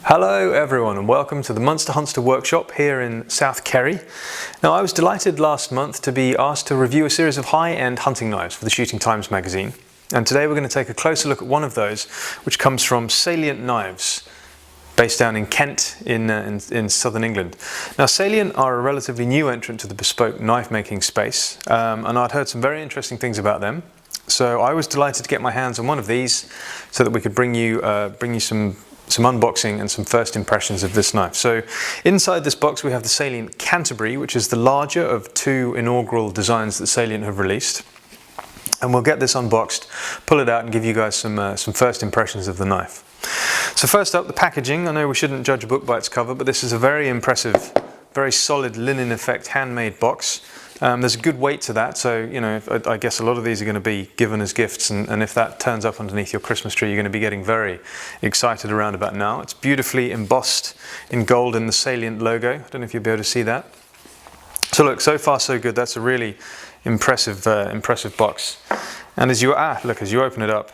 Hello everyone and welcome to the Munster Hunster workshop here in South Kerry. Now I was delighted last month to be asked to review a series of high-end hunting knives for the Shooting Times magazine, and today we're going to take a closer look at one of those, which comes from Salient Knives, based down in Kent in southern England. Now Salient are a relatively new entrant to the bespoke knife making space, and I'd heard some very interesting things about them. So I was delighted to get my hands on one of these so that we could bring you some unboxing and some first impressions of this knife. So inside this box we have the Salient Canterbury, which is the larger of two inaugural designs that Salient have released. And we'll get this unboxed, pull it out and give you guys some first impressions of the knife. So first up, the packaging. I know we shouldn't judge a book by its cover, but this is a very impressive, very solid linen effect handmade box. There's a good weight to that, so you know, I guess a lot of these are going to be given as gifts, and if that turns up underneath your Christmas tree, you're going to be getting very excited around about now. It's beautifully embossed in gold in the Salient logo. I don't know if you'll be able to see that. So look, so far so good. That's a really impressive box. And as you open it up,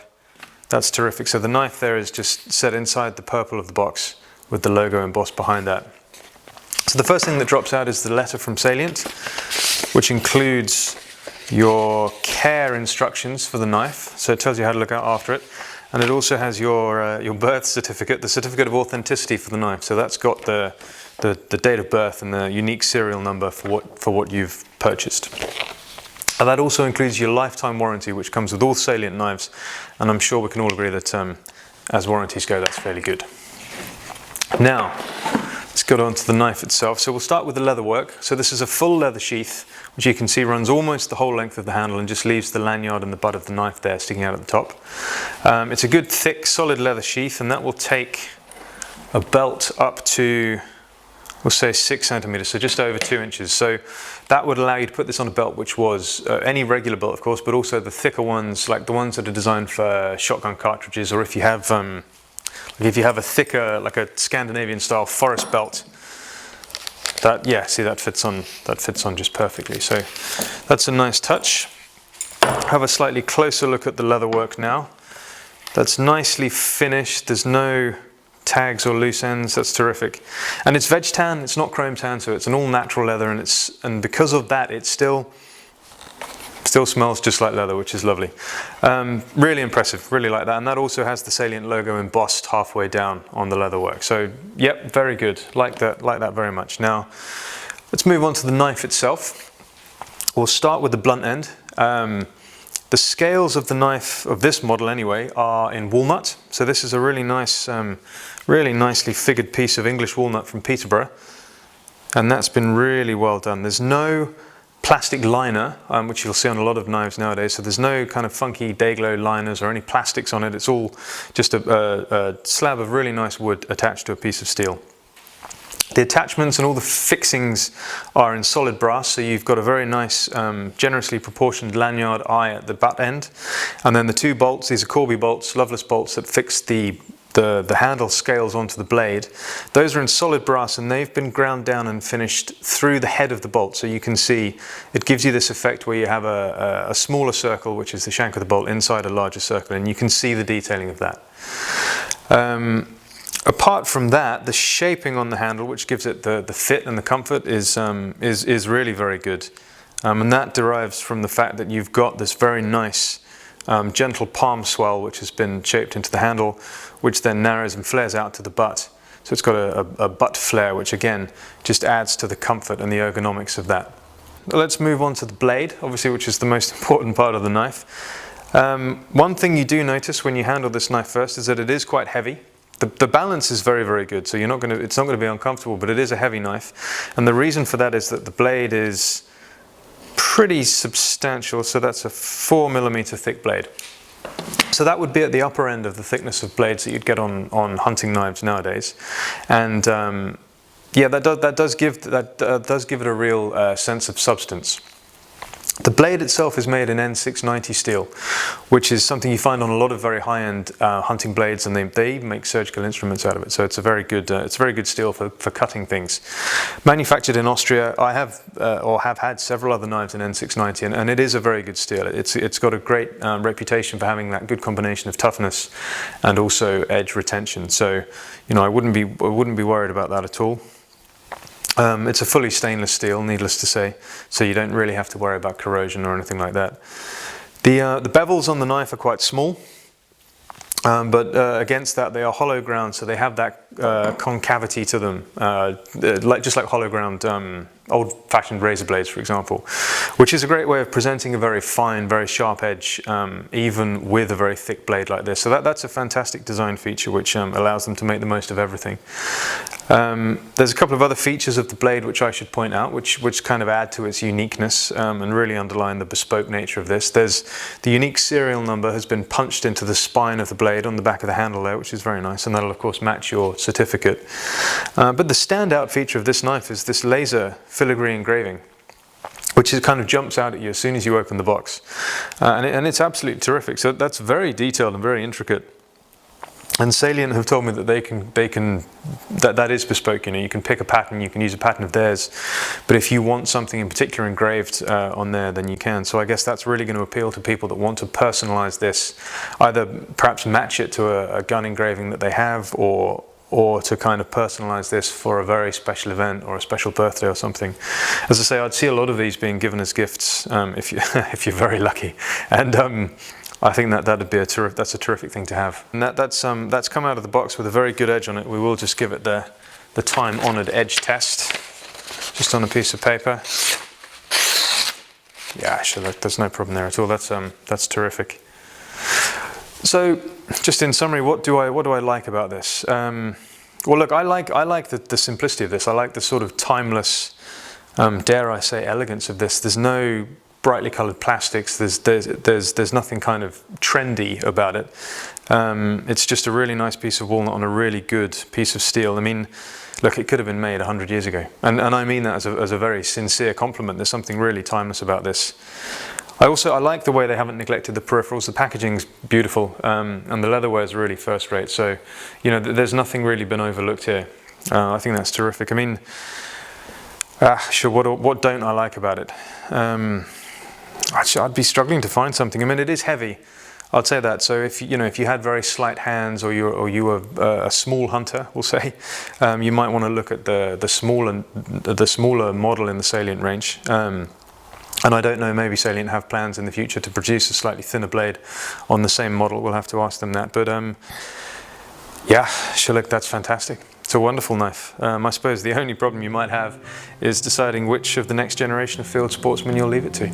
that's terrific. So the knife there is just set inside the purple of the box with the logo embossed behind that. So the first thing that drops out is the letter from Salient, which includes your care instructions for the knife. So it tells you how to look out after it. And it also has your birth certificate, the certificate of authenticity for the knife. So that's got the date of birth and the unique serial number for what you've purchased. And that also includes your lifetime warranty, which comes with all Salient knives. And I'm sure we can all agree that as warranties go, that's fairly good. Now, let's get on to the knife itself. So we'll start with the leather work. So this is a full leather sheath, which you can see runs almost the whole length of the handle and just leaves the lanyard and the butt of the knife there sticking out at the top. It's a good thick solid leather sheath, and that will take a belt up to, we'll say 6 centimeters, so just over 2 inches. So that would allow you to put this on a belt, which was any regular belt of course, but also the thicker ones, like the ones that are designed for shotgun cartridges, or if you have a thicker, like a Scandinavian style forest belt, that fits on just perfectly. So that's a nice touch. Have a slightly closer look at the leather work now. That's nicely finished. There's no tags or loose ends. That's terrific. And it's veg tan, it's not chrome tan, so it's an all natural leather, and because of that it still smells just like leather, which is lovely. Really impressive, really like that. And that also has the Salient logo embossed halfway down on the leather work. So yep, very good, like that very much. Now let's move on to the knife itself. We'll start with the blunt end. The scales of the knife, of this model anyway, are in walnut. So this is a really nice, really nicely figured piece of English walnut from Peterborough, and that's been really well done. There's no plastic liner, which you'll see on a lot of knives nowadays, so there's no kind of funky day-glow liners or any plastics on it. It's all just a slab of really nice wood attached to a piece of steel. The attachments and all the fixings are in solid brass, so you've got a very nice, generously proportioned lanyard eye at the butt end. And then the two bolts, these are Corby bolts, Loveless bolts that fix the handle scales onto the blade. Those are in solid brass, and they've been ground down and finished through the head of the bolt. So you can see it gives you this effect where you have a smaller circle, which is the shank of the bolt, inside a larger circle, and you can see the detailing of that. Apart from that, the shaping on the handle, which gives it the fit and the comfort, is really very good. And that derives from the fact that you've got this very nice gentle palm swell, which has been shaped into the handle, which then narrows and flares out to the butt. So it's got a butt flare, which again just adds to the comfort and the ergonomics of that. Let's move on to the blade, obviously, which is the most important part of the knife. One thing you do notice when you handle this knife first is that it is quite heavy. The balance is very, very good, so it's not going to be uncomfortable, but it is a heavy knife. And the reason for that is that the blade is pretty substantial, so that's a 4mm thick blade. So that would be at the upper end of the thickness of blades that you'd get on hunting knives nowadays. And yeah, that does give it a real sense of substance. The blade itself is made in N690 steel, which is something you find on a lot of very high-end hunting blades, and they even make surgical instruments out of it. So it's a very good steel for cutting things. Manufactured in Austria, I have had several other knives in N690, and it is a very good steel. It's got a great reputation for having that good combination of toughness and also edge retention. So, you know, I wouldn't be worried about that at all. It's a fully stainless steel, needless to say, so you don't really have to worry about corrosion or anything like that. The bevels on the knife are quite small, but against that they are hollow ground, so they have that concavity to them, just like hollow ground old-fashioned razor blades, for example, which is a great way of presenting a very fine, very sharp edge, even with a very thick blade like this. So that's a fantastic design feature which allows them to make the most of everything. There's a couple of other features of the blade which I should point out, which kind of add to its uniqueness and really underline the bespoke nature of this. There's the unique serial number has been punched into the spine of the blade on the back of the handle there, which is very nice, and that'll of course match your certificate. But the standout feature of this knife is this laser filigree engraving, which kind of jumps out at you as soon as you open the box, and it's absolutely terrific. So that's very detailed and very intricate. And Salient have told me that that is bespoke. You know, you can pick a pattern, you can use a pattern of theirs, but if you want something in particular engraved on there, then you can. So I guess that's really going to appeal to people that want to personalize this, either perhaps match it to a gun engraving that they have, or to kind of personalize this for a very special event or a special birthday or something. As I say, I'd see a lot of these being given as gifts if you're very lucky, and I think that'd be that's a terrific thing to have. And that's come out of the box with a very good edge on it. We will just give it the time-honored edge test, just on a piece of paper. Yeah, sure, there's no problem there at all. That's terrific. So, just in summary, what do I like about this? Well, look, I like the simplicity of this. I like the sort of timeless, dare I say, elegance of this. There's no brightly coloured plastics. There's nothing kind of trendy about it. It's just a really nice piece of walnut on a really good piece of steel. I mean, look, it could have been made 100 years ago, and I mean that as a very sincere compliment. There's something really timeless about this. I like the way they haven't neglected the peripherals. The packaging's beautiful, and the leatherware is really first rate. So, you know, there's nothing really been overlooked here. I think that's terrific. I mean, sure, what don't I like about it? I'd be struggling to find something. I mean, it is heavy, I'd say that. So if you had very slight hands, or you were a small hunter, we'll say, you might want to look at the smaller model in the Salient range. And I don't know, maybe Salient have plans in the future to produce a slightly thinner blade on the same model. We'll have to ask them that. But yeah, sure, look, that's fantastic. It's a wonderful knife. I suppose the only problem you might have is deciding which of the next generation of field sportsmen you'll leave it to.